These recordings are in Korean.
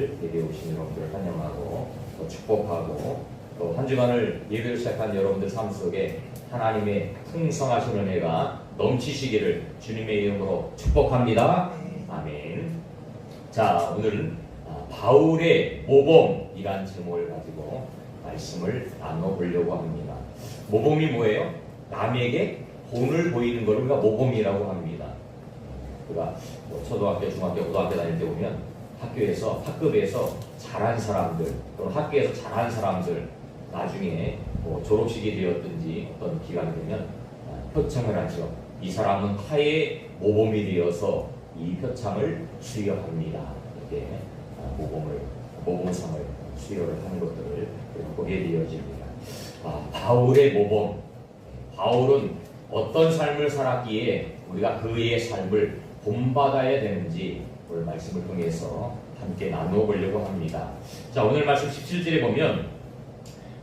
예배에 오신 여러분들을 환영하고 또 축복하고 또 한 주간을 예배를 시작한 여러분들 삶 속에 하나님의 풍성하신 은혜가 넘치시기를 주님의 이름으로 축복합니다. 아멘. 자, 오늘은 바울의 모범이란 제목을 가지고 말씀을 나눠보려고 합니다. 모범이 뭐예요? 남에게 본을 보이는 걸 우리가 모범이라고 합니다. 우리가 초등학교, 중학교, 고등학교 다닐 때 보면 학급에서 잘한 사람들 또는 학교에서 잘한 사람들 나중에 졸업식이 되었든지 어떤 기간이 되면 표창을 하죠. 이 사람은 타의 모범이 되어서 이 표창을 수여합니다. 이렇게 모범상을 수여를 하는 것들을 보게 되어집니다. 바울의 모범. 바울은 어떤 삶을 살았기에 우리가 그의 삶을 본받아야 되는지 오늘 말씀을 통해서 함께 나누어 보려고 합니다. 자, 오늘 말씀 17절에 보면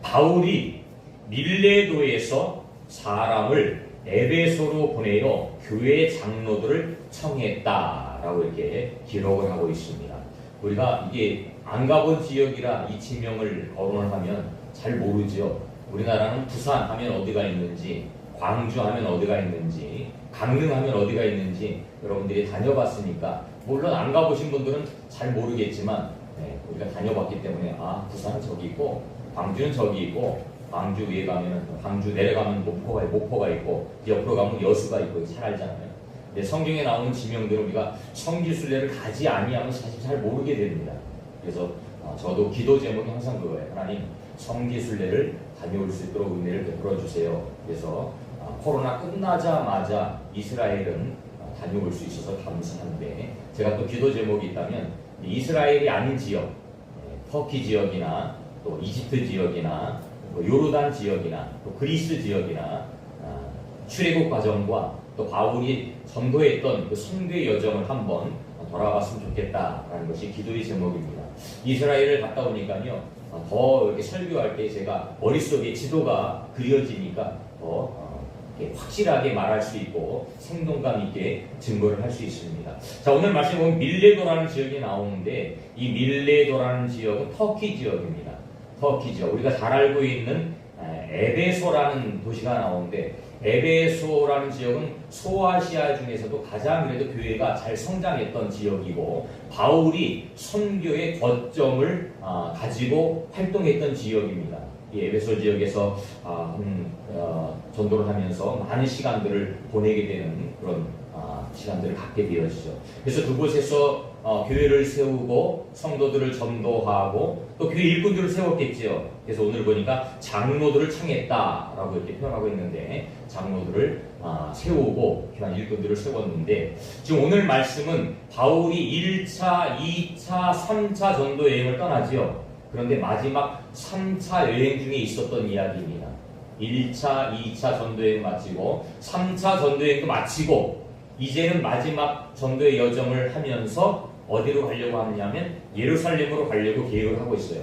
바울이 밀레도에서 사람을 에베소로 보내어 교회 장로들을 청했다라고 이렇게 기록을 하고 있습니다. 우리가 이게 안 가본 지역이라 이 지명을 거론을 하면 잘 모르죠. 우리나라는 부산 하면 어디가 있는지, 광주 하면 어디가 있는지, 강릉 하면 어디가 있는지 여러분들이 다녀봤으니까, 물론 안 가보신 분들은 잘 모르겠지만 우리가 다녀봤기 때문에 부산은 저기 있고 광주는 저기 있고, 광주 위에 가면 광주 내려가면 목포가 있고 옆으로 가면 여수가 있고 잘 알잖아요. 근데 성경에 나오는 지명들은 우리가 성지순례를 가지 아니하면 사실 잘 모르게 됩니다. 그래서 저도 기도 제목이 항상 그거예요. 하나님, 성지순례를 다녀올 수 있도록 은혜를 베풀어 주세요. 그래서 코로나 끝나자마자 이스라엘은 다녀올 수 있어서 감사한데, 제가 또 기도 제목이 있다면 이스라엘이 아닌 지역, 터키 지역이나 또 이집트 지역이나 요르단 지역이나 또 그리스 지역이나 출애굽 과정과 또 바울이 전도했던 그 선교의 여정을 한번 돌아봤으면 좋겠다라는 것이 기도의 제목입니다. 이스라엘을 갔다 오니까요, 더 이렇게 설교할 때 제가 머릿속에 지도가 그려지니까 더 확실하게 말할 수 있고 생동감 있게 증거를 할 수 있습니다. 자, 오늘 말씀 보면 밀레도라는 지역이 나오는데, 이 밀레도라는 지역은 터키 지역입니다. 터키 지역. 우리가 잘 알고 있는 에베소라는 도시가 나오는데, 에베소라는 지역은 소아시아 중에서도 가장 그래도 교회가 잘 성장했던 지역이고, 바울이 선교의 거점을 가지고 활동했던 지역입니다. 이 에베소 지역에서 전도를 하면서 많은 시간들을 보내게 되는 그런 시간들을 갖게 되어지죠. 그래서 그곳에서 교회를 세우고 성도들을 전도하고 또 교회 일꾼들을 세웠겠죠. 그래서 오늘 보니까 장로들을 청했다라고 이렇게 표현하고 있는데, 장로들을 세우고 교회 일꾼들을 세웠는데, 지금 오늘 말씀은 바울이 1차, 2차, 3차 전도 여행을 떠나지요. 그런데 마지막 3차 여행 중에 있었던 이야기입니다. 1차, 2차 전도여행 마치고 3차 전도여행도 마치고 이제는 마지막 전도의 여정을 하면서 어디로 가려고 하냐면 예루살렘으로 가려고 계획을 하고 있어요.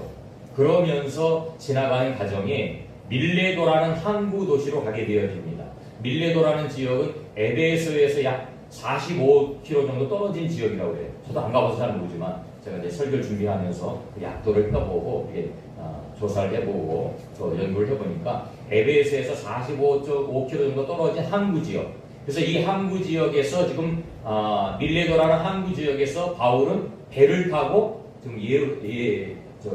그러면서 지나가는 과정에 밀레도라는 항구 도시로 가게 되어집니다. 밀레도라는 지역은 에베소에서 약 45km 정도 떨어진 지역이라고 해요. 저도 안 가봐서 잘 모르지만 제가 이제 설교를 준비하면서 그 약도를 펴보고 조사를 해보고 또 연구를 해보니까 에베소에서 45.5km 정도 떨어진 항구 지역. 그래서 이 항구 지역에서 지금 밀레도라는 항구 지역에서 바울은 배를 타고 지금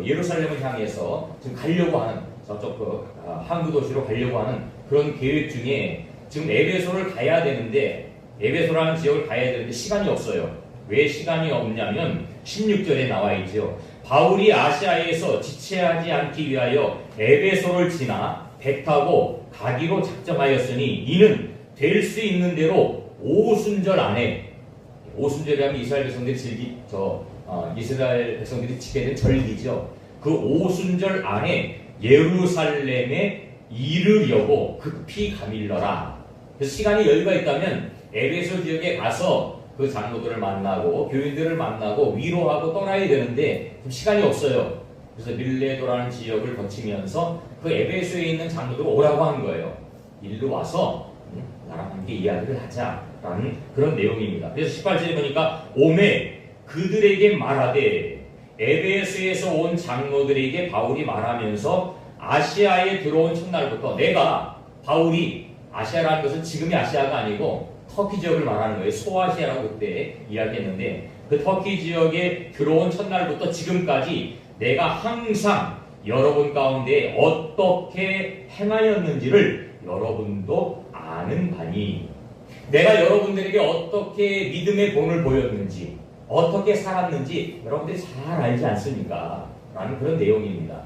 예루살렘을 향해서 지금 가려고 하는, 저쪽 항구 도시로 가려고 하는 그런 계획 중에 지금 에베소를 가야 되는데, 에베소라는 지역을 가야 되는데 시간이 없어요. 왜 시간이 없냐면 16절에 나와 있죠. 바울이 아시아에서 지체하지 않기 위하여 에베소를 지나 배 타고 가기로 작정하였으니 이는 될 수 있는 대로 오순절 안에, 오순절이라면 이스라엘 백성들이 이스라엘 백성들이 지게 된 절기죠. 그 오순절 안에 예루살렘에 이르려고 급히 가밀러라. 그래서 시간이 여유가 있다면 에베소 지역에 가서 그 장로들을 만나고 교인들을 만나고 위로하고 떠나야 되는데 좀 시간이 없어요. 그래서 밀레도라는 지역을 거치면서 그 에베소에 있는 장로들을 오라고 한 거예요. 일로 와서 나랑 함께 이야기를 하자라는 그런 내용입니다. 그래서 18절에 보니까 오매 그들에게 말하되 에베소에서 온 장로들에게 바울이 말하면서 아시아에 들어온 첫날부터 내가 바울이 아시아라는 것은 지금의 아시아가 아니고 터키 지역을 말하는 거예요. 소아시아라고 그때 이야기했는데 그 터키 지역에 들어온 첫날부터 지금까지 내가 항상 여러분 가운데 어떻게 행하였는지를 여러분도 아는 바니 내가 여러분들에게 어떻게 믿음의 본을 보였는지 어떻게 살았는지 여러분들이 잘 알지 않습니까? 라는 그런 내용입니다.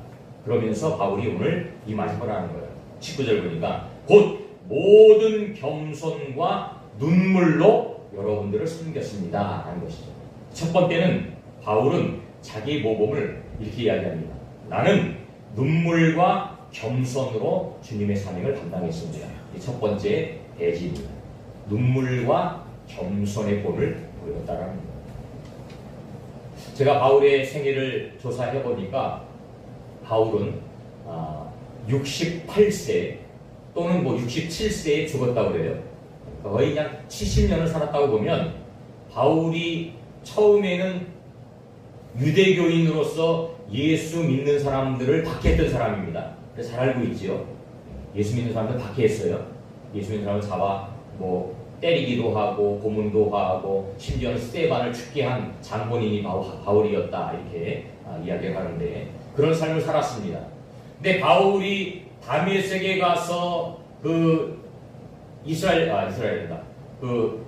그러면서 바울이 오늘 이 말씀을 하는 거예요. 19절 보니까 곧 모든 겸손과 눈물로 여러분들을 섬겼습니다 라는 것이죠. 첫 번째는 바울은 자기 모범을 이렇게 이야기합니다. 나는 눈물과 겸손으로 주님의 사명을 감당했습니다. 이 첫 번째 대지입니다. 눈물과 겸손의 본을 보였다라는 겁니다. 제가 바울의 생애를 조사해 보니까 바울은 68세 또는 67세에 죽었다고 그래요. 거의 그냥 70년을 살았다고 보면 바울이 처음에는 유대교인으로서 예수 믿는 사람들을 박해했던 사람입니다. 잘 알고 있지요. 예수 믿는 사람들 박해했어요. 예수 믿는 사람을 잡아 때리기도 하고 고문도 하고 심지어는 스데반을 죽게 한 장본인이 바울이었다 이렇게 이야기를 하는데 그런 삶을 살았습니다. 근데 바울이 다메섹에 가서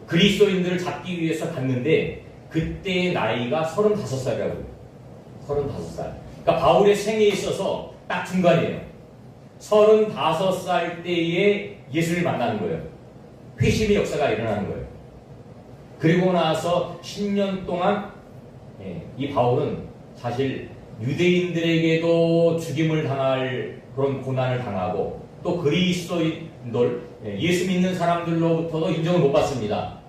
그리스도인들을 잡기 위해서 갔는데 그때의 나이가 35살이라고요. 35살. 그러니까 바울의 생애에 있어서 딱 중간이에요. 35살 때에 예수를 만나는 거예요. 회심의 역사가 일어나는 거예요. 그리고 나서 10년 동안 이 바울은 사실 유대인들에게도 죽임을 당할 그런 고난을 당하고 또 그리스도인들 예수 믿는 사람들로부터도 인정을 못 받습니다.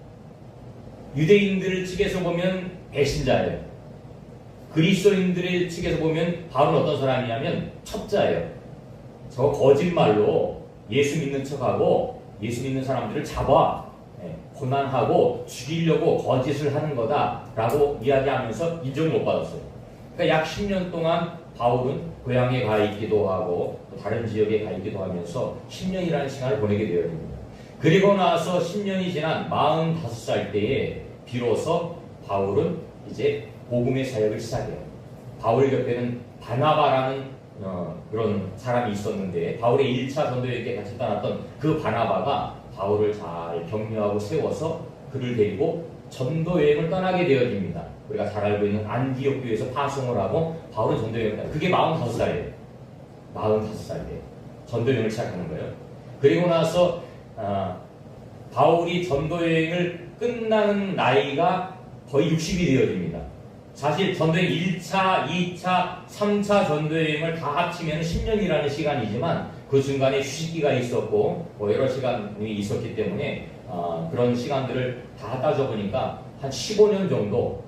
유대인들 측에서 보면 배신자예요. 그리스도인들의 측에서 보면 바울은 어떤 사람이냐면 첩자예요. 저 거짓말로 예수 믿는 척하고 예수 믿는 사람들을 잡아 고난하고 죽이려고 거짓을 하는 거다라고 이야기하면서 인정을 못 받았어요. 그러니까 약 10년 동안 바울은 고향에 가 있기도 하고 또 다른 지역에 가 있기도 하면서 10년이라는 시간을 보내게 되어야 됩니다. 그리고 나서 10년이 지난 45살 때에 비로소 바울은 이제 복음의 사역을 시작해요. 바울 곁에는 바나바라는 그런 사람이 있었는데 바울의 1차 전도여행에 같이 떠났던 그 바나바가 바울을 잘 격려하고 세워서 그를 데리고 전도여행을 떠나게 되어집니다. 우리가 잘 알고 있는 안디옥 교회에서 파송을 하고 바울은 전도여행을 떠나요. 그게 45살이에요. 45살 때 전도여행을 시작하는 거예요. 그리고 나서 바울이 전도여행을 끝나는 나이가 거의 60이 되어집니다. 사실 전도여행 1차, 2차, 3차 전도여행을 다 합치면 10년이라는 시간이지만 그 중간에 휴식기가 있었고 여러 시간이 있었기 때문에 그런 시간들을 다 따져보니까 한 15년 정도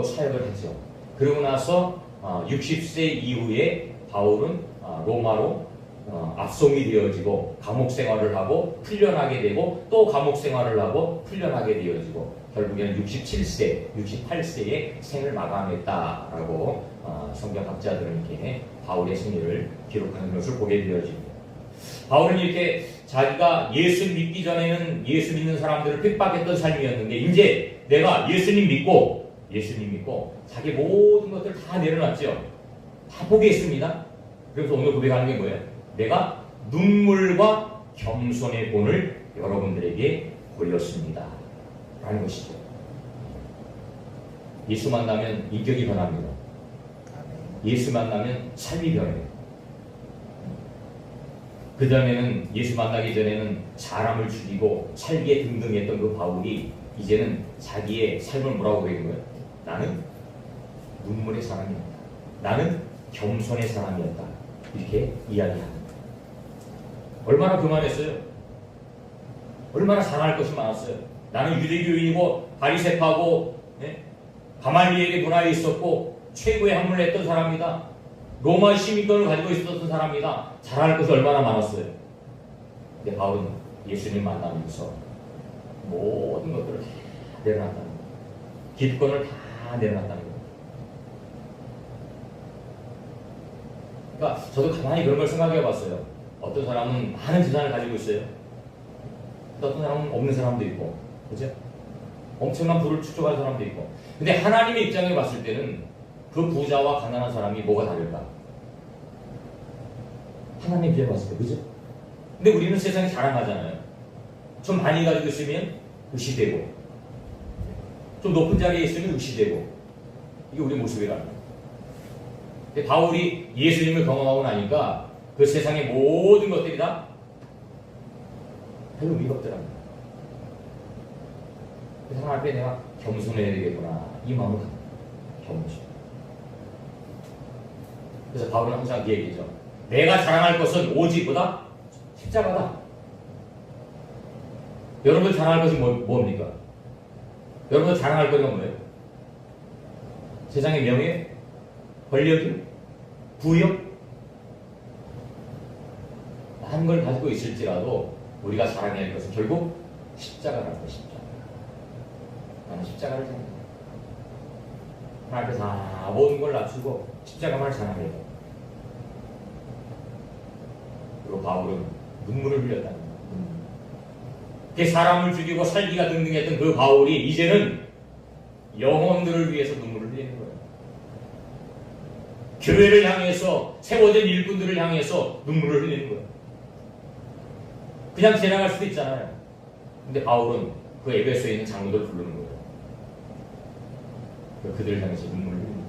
사역을 했죠. 그리고 나서 60세 이후에 바울은 로마로 압송이 되어지고 감옥 생활을 하고 풀려나게 되고 또 감옥 생활을 하고 풀려나게 되어지고 결국에는 67세, 68세에 생을 마감했다라고 성경학자들은 이렇게 바울의 생애를 기록하는 것을 보게 되어집니다. 바울은 이렇게 자기가 예수 믿기 전에는 예수 믿는 사람들을 핍박했던 삶이었는데 이제 내가 예수님 믿고 자기 모든 것들을 다 내려놨죠. 다 포기했습니다. 그래서 오늘 고백하는 게 뭐예요? 내가 눈물과 겸손의 본을 여러분들에게 보였습니다. 라는 것이죠. 예수 만나면 인격이 변합니다. 예수 만나면 삶이 변해요. 그 전에는 예수 만나기 전에는 사람을 죽이고 살기에 등등했던 그 바울이 이제는 자기의 삶을 뭐라고 그러는 거예요? 나는 눈물의 사람이었다. 나는 겸손의 사람이었다. 이렇게 이야기합니다. 얼마나 교만했어요? 얼마나 자랑할 것이 많았어요? 나는 유대교인이고 바리새파고 가말리엘의 문화에 있었고 최고의 학문을 했던 사람이다. 로마 시민권을 가지고 있었던 사람이다. 자랑할 것이 얼마나 많았어요. 근데 바울은 예수님 만나면서 모든 것들을 다 내려놨다는 거예요. 기득권을 다 내려놨다는 거예요. 그러니까 저도 가만히 그런 걸 생각해 봤어요. 어떤 사람은 많은 재산을 가지고 있어요. 어떤 사람은 없는 사람도 있고, 그죠? 엄청난 부를 축적한 사람도 있고. 근데 하나님의 입장에 봤을 때는 그 부자와 가난한 사람이 뭐가 다를까? 하나님 입장에 봤을 때, 그죠? 근데 우리는 세상에 자랑하잖아요. 좀 많이 가지고 있으면 의시되고, 좀 높은 자리에 있으면 의시되고, 이게 우리 모습이라는 거예요. 근데 바울이 예수님을 경험하고 나니까 그 세상의 모든 것들이 다 별로 의미가 없더라고요. 세상 앞에 내가 겸손해야 되겠구나, 이 마음을 갖고 겸손. 그래서 바울은 항상 그 얘기죠. 내가 자랑할 것은 오직 뭐다? 십자가다. 여러분 자랑할 것이 뭡니까? 여러분 자랑할 거리가 뭐예요? 세상의 명예, 권력이, 부역, 많은 걸 가지고 있을지라도 우리가 자랑해야 할 것은 결국 십자가라는 것입니다. 나는 십자가를 자랑해요. 하나님 앞에 다 모든 걸 낮추고 십자가만 자랑해요. 그리고 바울은 눈물을 흘렸다는 거예요. 사람을 죽이고 살기가 등등했던 그 바울이 이제는 영혼들을 위해서 눈물을 흘리는 거예요. 교회를 향해서, 세워진 일꾼들을 향해서 눈물을 흘리는 거예요. 그냥 지나갈 수도 있잖아요. 근데 바울은 그 에베소에 있는 장로들을 부르는 거예요. 그들을 향해서 눈물을 흘리는 거예요.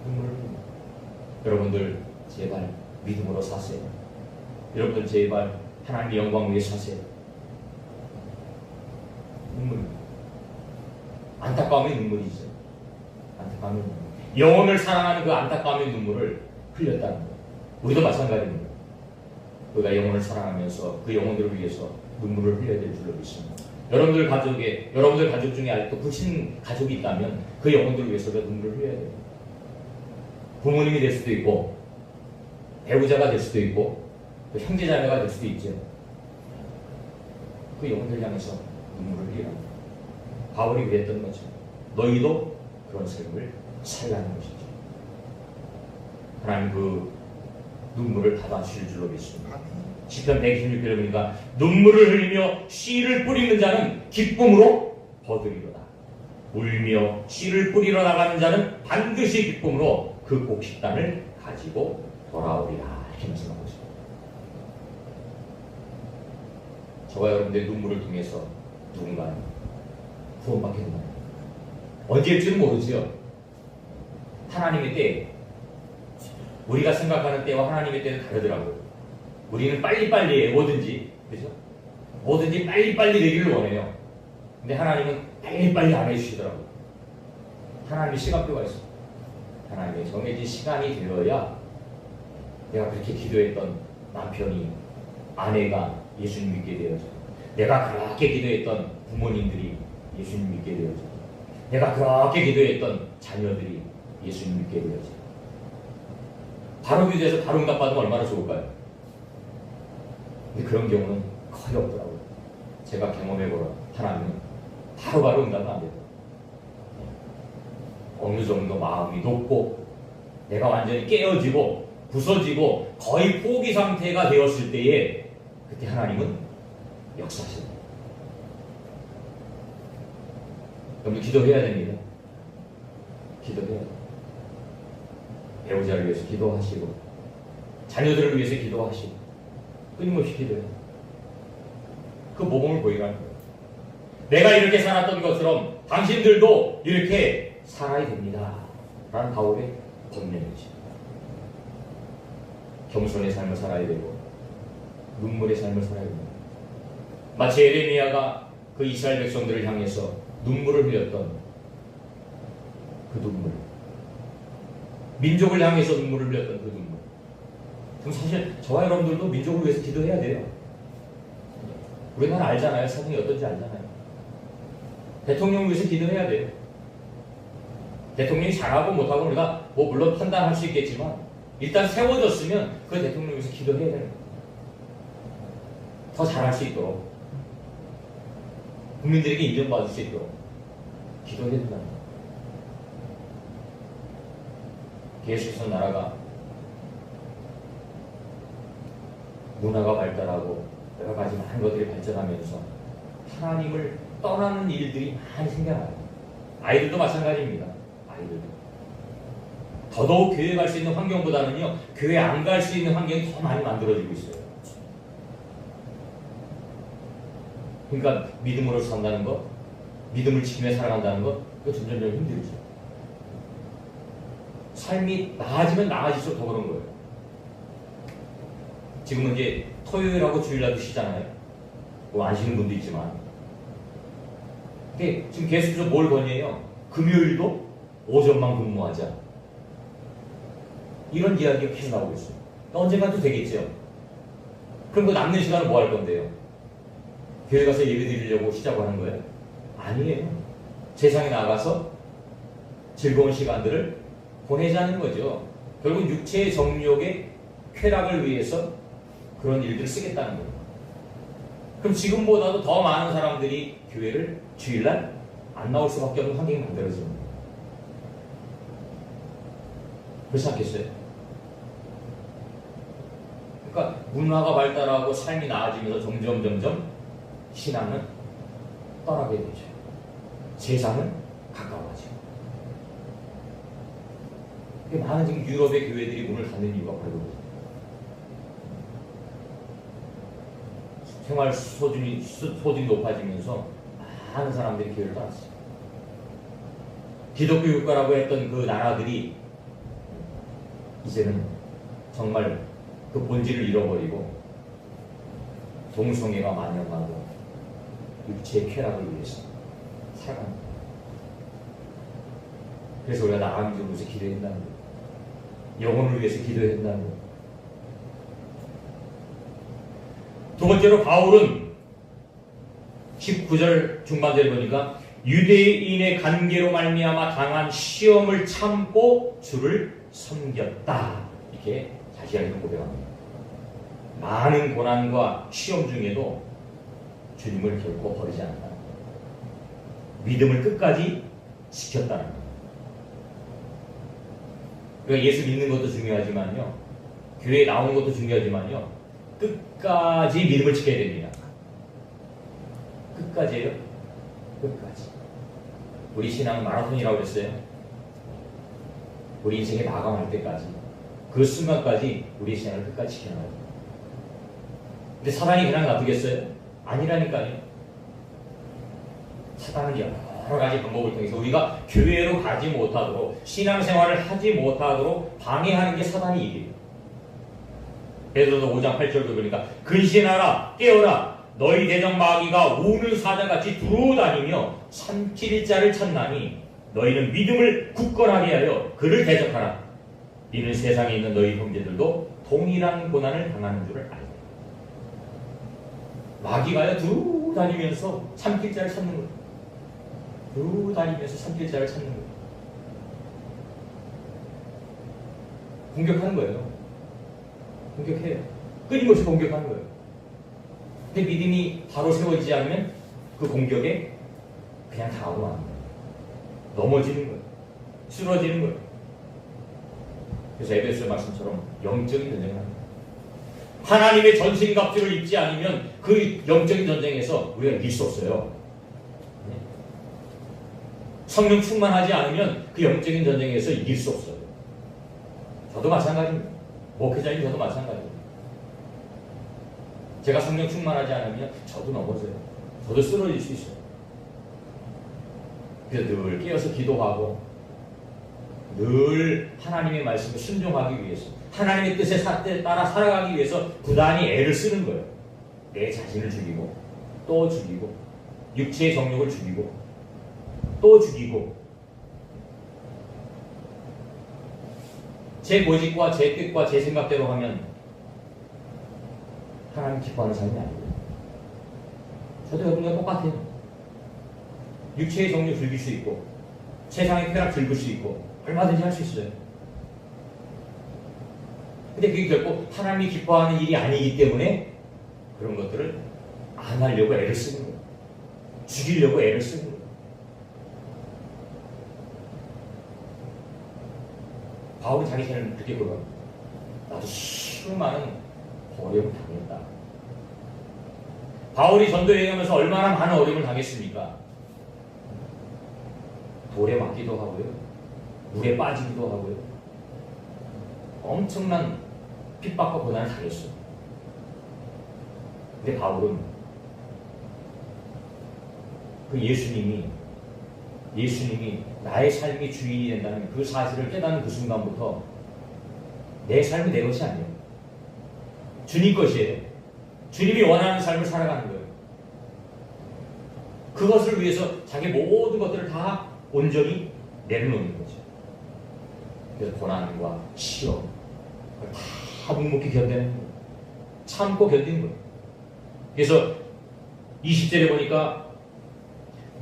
눈물을 흘리는 거예요. 여러분들 제발 믿음으로 사세요. 여러분들 제발 하나님의 영광 위에 사세요. 눈물, 안타까움의 눈물이죠. 안타까움의 눈물. 영혼을 사랑하는 그 안타까움의 눈물을 흘렸다는 거예요. 우리도 마찬가지입니다. 우리가 영혼을 사랑하면서 그 영혼들을 위해서 눈물을 흘려야 될 줄로 믿습니다. 여러분들 가족 중에 아직도 불신 가족이 있다면 그 영혼들을 위해서 눈물을 흘려야 돼요. 부모님이 될 수도 있고, 배우자가 될 수도 있고, 또 형제자매가 될 수도 있죠. 그 영혼들 향해서 눈물을 흘리라. 바울이 그랬던 거죠. 너희도 그런 삶을 살라는 것이죠. 하나님 그 눈물을 닫아주실 줄로 믿습니다. 시편 126편에 보니까 눈물을 흘리며 씨를 뿌리는 자는 기쁨으로 거두리로다. 울며 씨를 뿌리러 나가는 자는 반드시 기쁨으로 그 곡식단을 가지고 돌아오리라. 이렇게 말씀하고 있습니다. 저와 여러분들의 눈물을 통해서 누군가는 구원받게 된다. 언제일지는 모르지요. 하나님의 때, 우리가 생각하는 때와 하나님의 때는 다르더라고요. 우리는 빨리빨리 뭐든지, 그죠? 뭐든지 빨리빨리 되기를 원해요. 근데 하나님은 빨리빨리 안 해주시더라고요. 하나님의 시간표가 있어요. 하나님의 정해진 시간이 되어야 내가 그렇게 기도했던 남편이, 아내가 예수님 믿게 되어져요. 내가 그렇게 기도했던 부모님들이 예수님 믿게 되어져요. 내가 그렇게 기도했던 자녀들이 예수님 믿게 되어져요. 바로 기도해서 바로 응답받으면 얼마나 좋을까요? 근데 그런 경우는 거의 없더라고요. 제가 경험해보라. 하나님은 바로바로 응답은 안 되더라고요. 어느 정도 마음이 높고 내가 완전히 깨어지고 부서지고 거의 포기 상태가 되었을 때에 그때 하나님은 역사하십니다. 여러분 기도해야 됩니다. 기도해야 돼요. 배우자를 위해서 기도하시고 자녀들을 위해서 기도하시고 끊임없이 기도해요. 그 모범을 보이라는 거예요. 내가 이렇게 살았던 것처럼 당신들도 이렇게 살아야 됩니다. 라는 바울의 권면이죠. 겸손의 삶을 살아야 되고 눈물의 삶을 살아야 됩니다. 마치 에레미야가 그 이스라엘 백성들을 향해서 눈물을 흘렸던 그 눈물, 민족을 향해서 눈물을 흘렸던 그 눈물. 그럼 사실 저와 여러분들도 민족을 위해서 기도해야 돼요. 우리나라 알잖아요. 사정이 어떤지 알잖아요. 대통령을 위해서 기도해야 돼요. 대통령이 잘하고 못하고 우리가 뭐 물론 판단할 수 있겠지만 일단 세워졌으면 그 대통령을 위해서 기도해야 되는 거예요. 더 잘할 수 있도록, 국민들에게 인정받을 수 있도록 기도해야 된다는 거예요. 계속해서 나라가 문화가 발달하고 여러 가지 많은 것들이 발전하면서 하나님을 떠나는 일들이 많이 생겨나요. 아이들도 마찬가지입니다. 아이들도. 더더욱 교회 갈 수 있는 환경보다는요, 교회 안 갈 수 있는 환경이 더 많이 만들어지고 있어요. 그러니까 믿음으로 산다는 것, 믿음을 지키며 살아간다는 것, 그거 점점 힘들죠. 삶이 나아지면 나아질수록 더 그런 거예요. 지금은 이제 토요일하고 주일날도 쉬잖아요. 뭐 안 쉬는 분도 있지만. 근데 지금 계속해서 뭘 권해요? 금요일도 오전만 근무하자. 이런 이야기가 계속 나오고 있어요. 언젠가 또 되겠죠. 그럼 그 남는 시간은 뭐 할 건데요? 교회 가서 예배 드리려고 시작하는 거예요? 아니에요. 세상에 나가서 즐거운 시간들을 보내자는 거죠. 결국 육체의 정욕의 쾌락을 위해서 그런 일들을 쓰겠다는 거예요. 그럼 지금보다도 더 많은 사람들이 교회를 주일날 안 나올 수밖에 없는 환경이 만들어집니다. 그렇지 않겠어요? 그러니까 문화가 발달하고 삶이 나아지면서 점점 신앙은 떠나게 되죠. 세상은 가까워지고. 많은 지금 유럽의 교회들이 문을 닫는 이유가 바로 그거죠. 생활 소득이 높아지면서 많은 사람들이 교회를 떠났어요. 기독교 국가라고 했던 그 나라들이 이제는 정말 그 본질을 잃어버리고 동성애가 만연하고 육체의 쾌락을 위해서 살아갑니다. 그래서 우리가 나라 민족을 위해서 기도해야 된다는 거예요. 영혼을 위해서 기도해야 된다는 거예요. 두 번째로 바울은 19절 중반절에 보니까 유대인의 관계로 말미암아 당한 시험을 참고 주를 섬겼다. 이렇게 자세하게 고백합니다. 많은 고난과 시험 중에도 주님을 결코 버리지 않았다. 믿음을 끝까지 지켰다는 거예요. 그러니까 예수 믿는 것도 중요하지만요, 교회에 나오는 것도 중요하지만요, 끝까지 믿음을 지켜야 됩니다. 끝까지예요? 끝까지. 우리 신앙은 마라톤이라고 했어요. 우리 인생이 마감할 때까지, 그 순간까지 우리 신앙을 끝까지 지켜놔야 돼요. 근데 사단이 그냥 놔두겠어요? 아니라니까요. 사단은 여러 가지 방법을 통해서 우리가 교회로 가지 못하도록, 신앙생활을 하지 못하도록 방해하는 게 사단의 일이에요. 베드로서 5장 8절도 보니까 근신하라, 깨어라, 너희 대적 마귀가 우는 사자같이 두루다니며 삼킬 자를 찾나니 너희는 믿음을 굳건하게 하여 그를 대적하라. 이는 세상에 있는 너희 형제들도 동일한 고난을 당하는 줄을 알라. 마귀가요 두루다니면서 삼킬 자를 찾는 거예요. 두루다니면서 삼킬 자를 찾는 거예요. 공격하는 거예요. 공격해요. 끊임없이 공격하는 거예요. 근데 믿음이 바로 세워지지 않으면 그 공격에 그냥 당하고 마는 거예요. 넘어지는 거예요. 쓰러지는 거예요. 그래서 에베소 말씀처럼 영적인 전쟁을 합니다. 하나님의 전신갑주를 입지 않으면 그 영적인 전쟁에서 우리가 이길 수 없어요. 성령 충만하지 않으면 그 영적인 전쟁에서 이길 수 없어요. 저도 마찬가지입니다. 목회자인 저도 마찬가지예요. 제가 성령 충만하지 않으면 저도 넘어져요. 저도 쓰러질 수 있어요. 그래서 늘 깨어서 기도하고 늘 하나님의 말씀을 순종하기 위해서, 하나님의 뜻에 따라 살아가기 위해서 부단히 애를 쓰는 거예요. 내 자신을 죽이고 또 죽이고 육체의 정욕을 죽이고 또 죽이고 제 고집과 제 뜻과 제 생각대로 하면 하나님 기뻐하는 삶이 아니에요. 저도 여러분과 똑같아요. 육체의 정욕 즐길 수 있고 세상의 쾌락 즐길 수 있고 얼마든지 할 수 있어요. 근데 그게 결코 하나님이 기뻐하는 일이 아니기 때문에 그런 것들을 안 하려고 애를 쓰는 거예요. 죽이려고 애를 쓰는 거예요. 바울은 자기 자신을 그렇게 고백합니다. 나도 수많은 어려움을 당했다. 바울이 전도 여행하면서 얼마나 많은 어려움을 당했습니까? 돌에 맞기도 하고요, 물에 빠지기도 하고요, 엄청난 핍박과 고난을 당했어요. 근데 바울은 그 예수님이 나의 삶이 주인이 된다는 그 사실을 깨닫는 그 순간부터 내 삶이 내 것이 아니에요. 주님 것이에요. 주님이 원하는 삶을 살아가는 거예요. 그것을 위해서 자기 모든 것들을 다 온전히 내려놓는 거죠. 그래서 고난과 시험 다 묵묵히 견디는 거예요. 참고 견디는 거예요. 그래서 20절에 보니까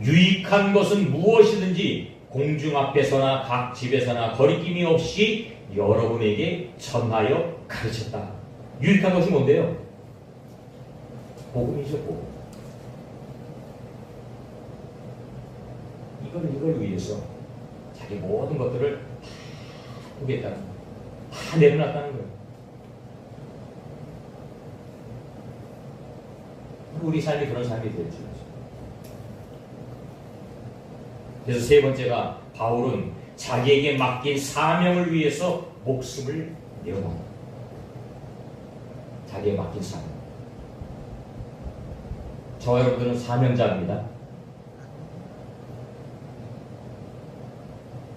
유익한 것은 무엇이든지 공중 앞에서나 각 집에서나 거리낌이 없이 여러분에게 전하여 가르쳤다. 유익한 것이 뭔데요? 복음이죠, 복음. 이걸 위해서 자기 모든 것들을 다 포기했다는 거예요. 다 내려놨다는 거예요. 우리 삶이 그런 삶이 되었죠. 그래서 세 번째가 바울은 자기에게 맡긴 사명을 위해서 목숨을 내어놓는다. 자기에게 맡긴 사명. 저와 여러분들은 사명자입니다.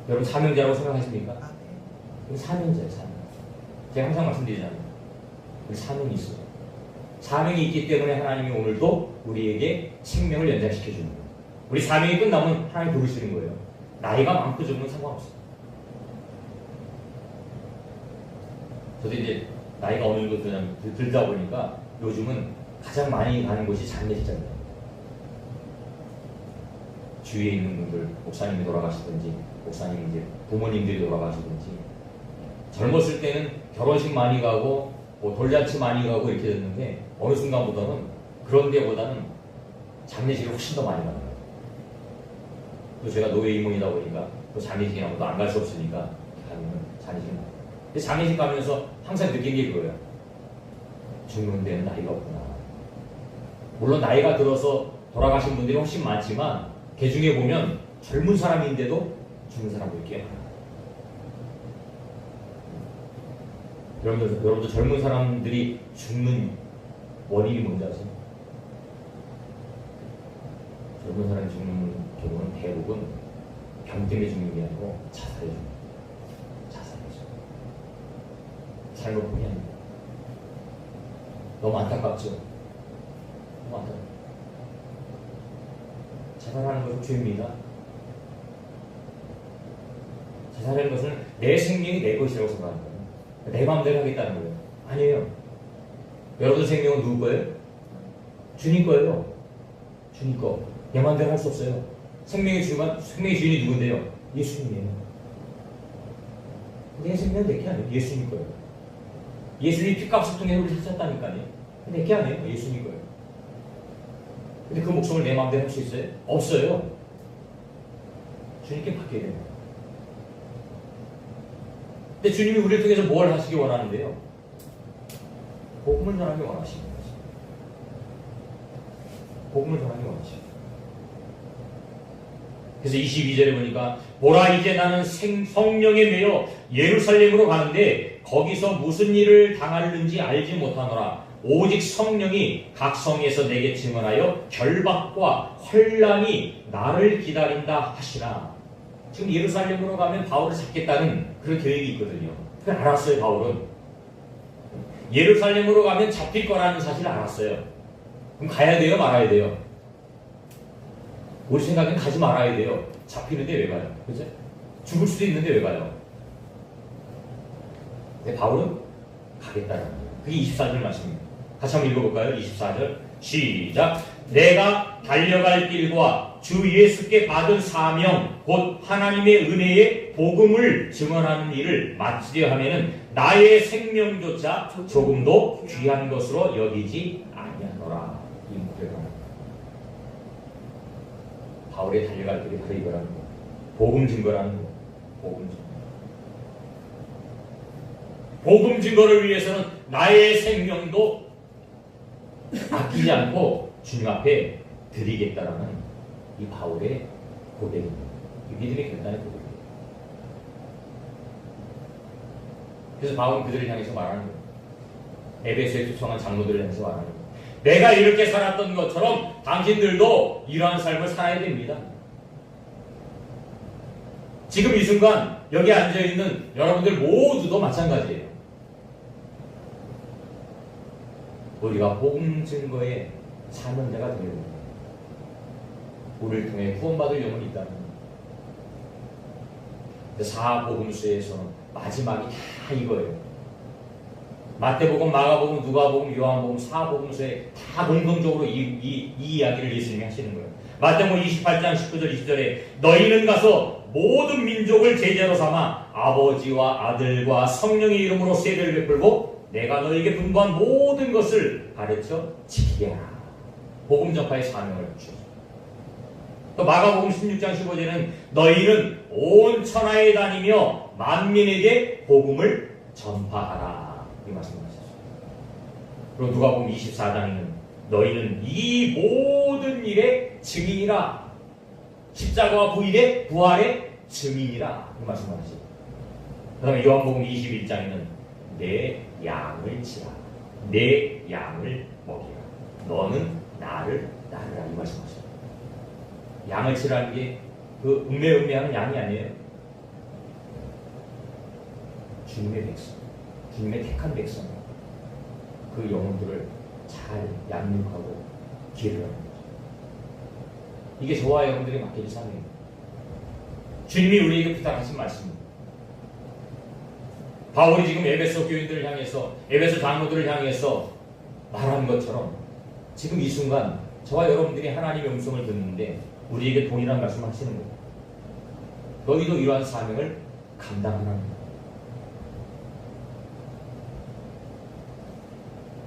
여러분 사명자라고 생각하십니까? 우리 사명자예요, 사명. 제가 항상 말씀드리잖아요. 우리 사명이 있어요. 사명이 있기 때문에 하나님이 오늘도 우리에게 생명을 연장시켜 주는 거예요. 우리 사명이 끝나면 하나님 부르시는 거예요. 나이가 많고 적으면 상관없어요. 저도 이제 나이가 어느 정도 들다 보니까 요즘은 가장 많이 가는 곳이 장례식장이에요. 주위에 있는 분들, 목사님이 돌아가시든지, 목사님 이제 부모님들이 돌아가시든지, 젊었을 때는 결혼식 많이 가고, 뭐 돌잔치 많이 가고 이렇게 됐는데, 어느 순간부터는 그런 데보다는 장례식을 훨씬 더 많이 가요. 또 제가 노예 임원이다 보니까 또 장례식이나 또 안 갈 수 없으니까 가면 장례식 가요. 근데 장례식 가면서 항상 느낀 게 그거예요. 죽는 데는 나이가 없구나. 물론 나이가 들어서 돌아가신 분들이 훨씬 많지만 그 중에 보면 젊은 사람인데도 죽는 사람들이 꽤 많아요. 여러분들 젊은 사람들이 죽는 원인이 뭔지 아세요? 젊은 사람이 죽는 경우는 대부분 병 때문에 죽는 게 아니고 자살해 죽는 거예요. 자살해 죽는 거예요. 삶을 포기합니다. 너무 안타깝죠? 너무 안타깝죠? 자살하는 것은 죄입니다. 자살하는 것은 내 생명이 내 것이라고 생각하는 거예요. 내 마음대로 하겠다는 거예요. 아니에요. 여러분 생명은 누구 거예요? 주님 거예요. 주님 거. 내 마음대로 할 수 없어요. 생명의 주인이 누군데요? 예수님이에요. 내 생명은 내 게 아니에요. 예수님 거예요. 예수님이 피값을 통해 우리를 찾았다니까요. 내 게 아니에요. 예수님 거예요. 근데 그 목숨을 내 마음대로 할 수 있어요? 없어요. 주님께 받게 됩니다. 근데 주님이 우리를 통해서 뭘 하시기 원하는데요? 복음을 전하기 원하시는 거죠. 복음을 전하기 원하시는. 그래서 22절에 보니까 보라 이제 나는 성령에 매여 예루살렘으로 가는데 거기서 무슨 일을 당하는지 알지 못하노라. 오직 성령이 각 성에서 내게 증언하여 결박과 환난이 나를 기다린다 하시나. 지금 예루살렘으로 가면 바울을 잡겠다는 그런 계획이 있거든요. 그걸 알았어요. 바울은 예루살렘으로 가면 잡힐 거라는 사실을 알았어요. 그럼 가야 돼요? 말아야 돼요? 우리 생각엔 가지 말아야 돼요. 잡히는데 왜 가요? 그죠? 죽을 수도 있는데 왜 가요? 근데 바울은 가겠다는 거예요. 그게 24절 말씀입니다. 같이 한번 읽어볼까요? 24절 시작. 내가 달려갈 길과 주 예수께 받은 사명 곧 하나님의 은혜의 복음을 증언하는 일을 마치려 하면은 나의 생명조차 조금도 귀한 것으로 여기지 아니하노라. 이 목표가 바울의 달려갈 길이 바로 이거라는 거. 복음 증거라는 거. 복음 증거. 복음 증거를 위해서는 나의 생명도 아끼지 않고 주님 앞에 드리겠다라는 이 바울의 고백입니다. 이 믿음의 결단의 고백입니다. 그래서 바울은 그들을 향해서 말하는 거예요. 에베소에 초청한 장로들을 향해서 말하는 거예요. 내가 이렇게 살았던 것처럼 당신들도 이러한 삶을 살아야 됩니다. 지금 이 순간 여기 앉아있는 여러분들 모두도 마찬가지예요. 우리가 복음 증거의 사명자가 되어야 됩니다. 우리를 통해 구원받을 영혼이 있다는 사복음서에서는 마지막이 다 이거예요. 마태복음, 마가복음, 누가복음, 요한복음, 사복음서에 다 공통적으로 이 이야기를 예수님이 하시는 거예요. 마태복음 28장 19절 20절에 너희는 가서 모든 민족을 제자로 삼아 아버지와 아들과 성령의 이름으로 세례를 베풀고 내가 너희에게 분부한 모든 것을 가르쳐 지키게 하라. 복음 전파의 사명을 주셨습니다. 또 마가복음 16장 15절에는 너희는 온 천하에 다니며 만민에게 복음을 전파하라. 이 말씀을 하셨습니다. 그리고 누가복음 24장에는 너희는 이 모든 일의 증인이라. 십자가와 부활의 증인이라. 이 말씀을 하셨습니다. 그 다음에 요한복음 21장에는 내 양을 치라. 내 양을 먹이라. 너는 나를 따르라. 이 말씀하셨습니다. 양을 치라는 게 그 음매하는 양이 아니에요. 주님의 백성, 주님의 택한 백성, 그 영혼들을 잘 양육하고 기르라는 거죠. 이게 저와 여러분들이 맡겨질 사명입니다. 주님이 우리에게 부탁하신 말씀입니다. 바울이 지금 에베소 교인들을 향해서, 에베소 장로들을 향해서 말하는 것처럼 지금 이 순간 저와 여러분들이 하나님의 음성을 듣는데 우리에게 동일한 말씀을 하시는 거예요. 너희도 이러한 사명을 감당하라.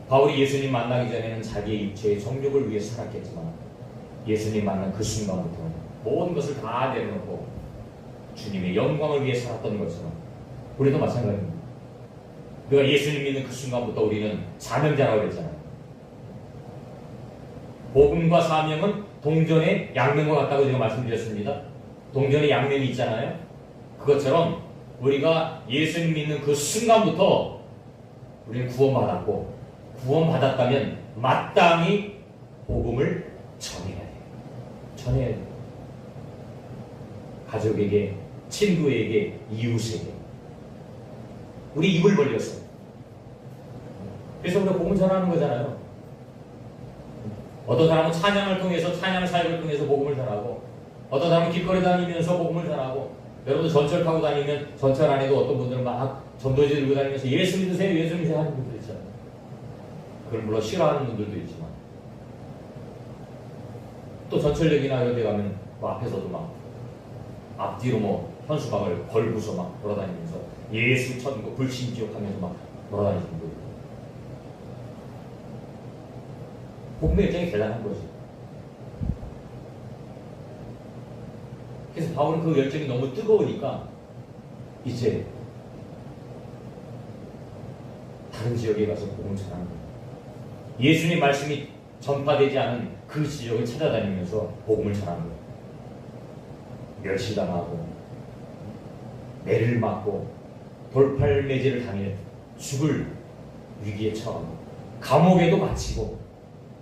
바울이 예수님 만나기 전에는 자기의 육체의 정욕을 위해 살았겠지만 예수님 만난 그 순간부터는 모든 것을 다 내려놓고 주님의 영광을 위해 살았던 것처럼 우리도 마찬가지입니다. 우리가 예수님 믿는 그 순간부터 우리는 사명자라고 그랬잖아요. 복음과 사명은 동전의 양면과 같다고 제가 말씀드렸습니다. 동전의 양면이 있잖아요. 그것처럼 우리가 예수님 믿는 그 순간부터 우리는 구원받았고 구원받았다면 마땅히 복음을 전해야 돼요. 전해야 돼요. 가족에게, 친구에게, 이웃에게. 우리 입을 벌렸어요. 그래서 우리가 복음 전하는 거잖아요. 어떤 사람은 찬양을 통해서, 찬양 사역을 통해서 복음을 전하고, 어떤 사람은 길거리 다니면서 복음을 전하고, 여러분들 전철 타고 다니면 전철 안에도 어떤 분들은 막 전도지 들고 다니면서 예수 믿으세요, 예수 믿으세요 하는 분들 있잖아요. 그걸 물론 싫어하는 분들도 있지만, 또 전철역이나 이런 데 가면 뭐 앞에서도 막 앞뒤로 뭐 현수막을 걸고서 막 돌아다니면서 예수 천국 불신지옥 하면서 막 돌아다니는 분들. 복음의 열정이 대단한 거지. 그래서 바울은 그 열정이 너무 뜨거우니까 이제 다른 지역에 가서 복음을 전하는 거예요. 예수님 말씀이 전파되지 않은 그 지역을 찾아다니면서 복음을 전하는 거예요. 멸시당하고 매를 맞고 돌팔매질을 당해 죽을 위기에 처하고 감옥에도 갇히고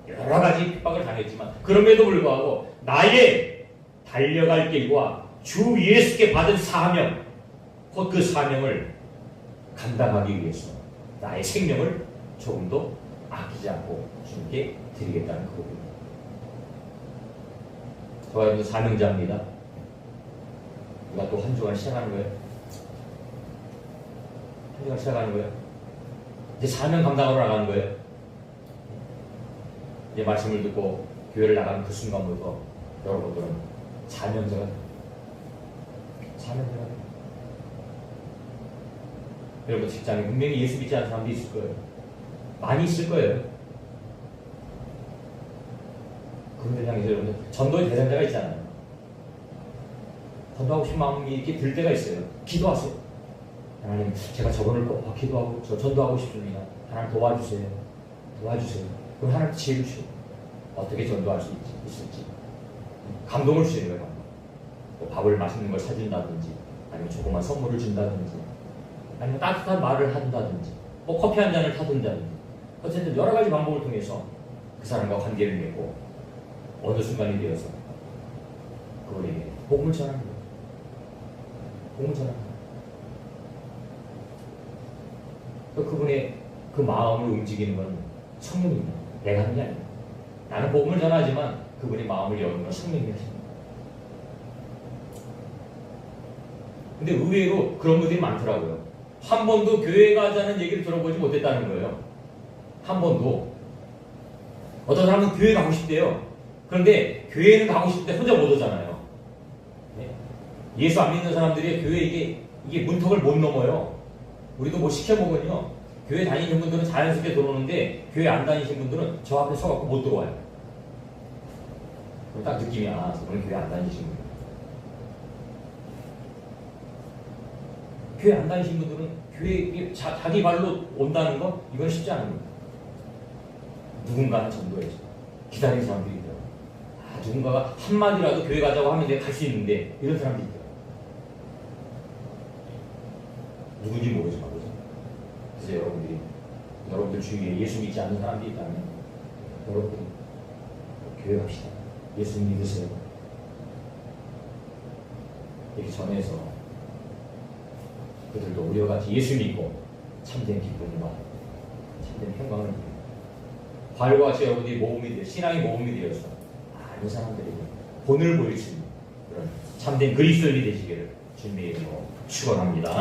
여러 가지 핍박을 당했지만 그럼에도 불구하고 나의 달려갈 길과 주 예수께 받은 사명, 곧 그 사명을 감당하기 위해서 나의 생명을 조금도 아끼지 않고 주님께 드리겠다는 그겁니다. 저와 여러분 사명자입니다. 우리가 또 한 주간 시작하는 거예요. 한 주간 시작하는 거예요. 이제 사명 감당하러 나가는 거예요. 이제 말씀을 듣고 교회를 나가는 그 순간부터 여러분들은 사명자가 돼요. 사명자가 돼요. 여러분 직장에 분명히 예수 믿지 않는 사람도 있을 거예요. 많이 있을 거예요. 그분들 향해서 여러분들 전도의 대상자가 있잖아요. 전도하고 싶은 마음이 이렇게 들 때가 있어요. 기도하세요. 하나님, 제가 저번을 꼭 기도하고 전도하고 싶습니다. 하나님 도와주세요. 도와주세요. 그럼 하나님 지혜를 주시고 어떻게 전도할 수 있을지 감동을 주시는 거예요. 뭐 밥을 맛있는 걸 사준다든지, 아니면 조그만 선물을 준다든지, 아니면 따뜻한 말을 한다든지, 뭐 커피 한 잔을 타준다든지, 어쨌든 여러 가지 방법을 통해서 그 사람과 관계를 맺고 어느 순간이 되어서 그분에게 복음을 전하는 거예요. 복음을 전하는 거예요. 그분의 그 마음을 움직이는 건 성령입니다. 내가 하는 게 아닙니다. 나는 복음을 전하지만 그분의 마음을 여는 건 성령이 하십니다. 근데 의외로 그런 분들이 많더라고요. 한 번도 교회 가자는 얘기를 들어보지 못했다는 거예요. 한 번도. 어떤 사람은 교회 가고 싶대요. 그런데 교회는 가고 싶은데 혼자 못 오잖아요. 네? 예수 안 믿는 사람들이 교회 이게 문턱을 못 넘어요. 우리도 뭐 시켜먹으면요, 교회 다니는 분들은 자연스럽게 들어오는데 교회 안 다니신 분들은 저 앞에 서갖고 못 들어와요. 그럼 딱 느낌이, 아, 저는 교회 안 다니신 분들. 교회 안 다니신 분들은 교회에 자기 발로 온다는 거, 이건 쉽지 않은 겁니다. 누군가는 전도해야죠. 기다리는 사람들이 있더라고요. 아, 누군가가 한마디라도 교회 가자고 하면 내가 갈 수 있는데, 이런 사람들이 있더라고요. 누군지 모르지만, 그죠? 그래서 여러분들 주위에 예수 믿지 않는 사람들이 있다면, 여러분들 교회 갑시다. 예수 믿으세요. 이렇게 전해서 그들도 우리와 같이 예수 믿고 참된 기쁨과 참된 평강을 누리고, 과일과 같이 여러분들이 모험이 되어 신앙의 모험이 되어서 많은 사람들에게 본을 보일 수 있는 그런 참된 그리스도인이 되시기를 주님의 이름으로 축원합니다.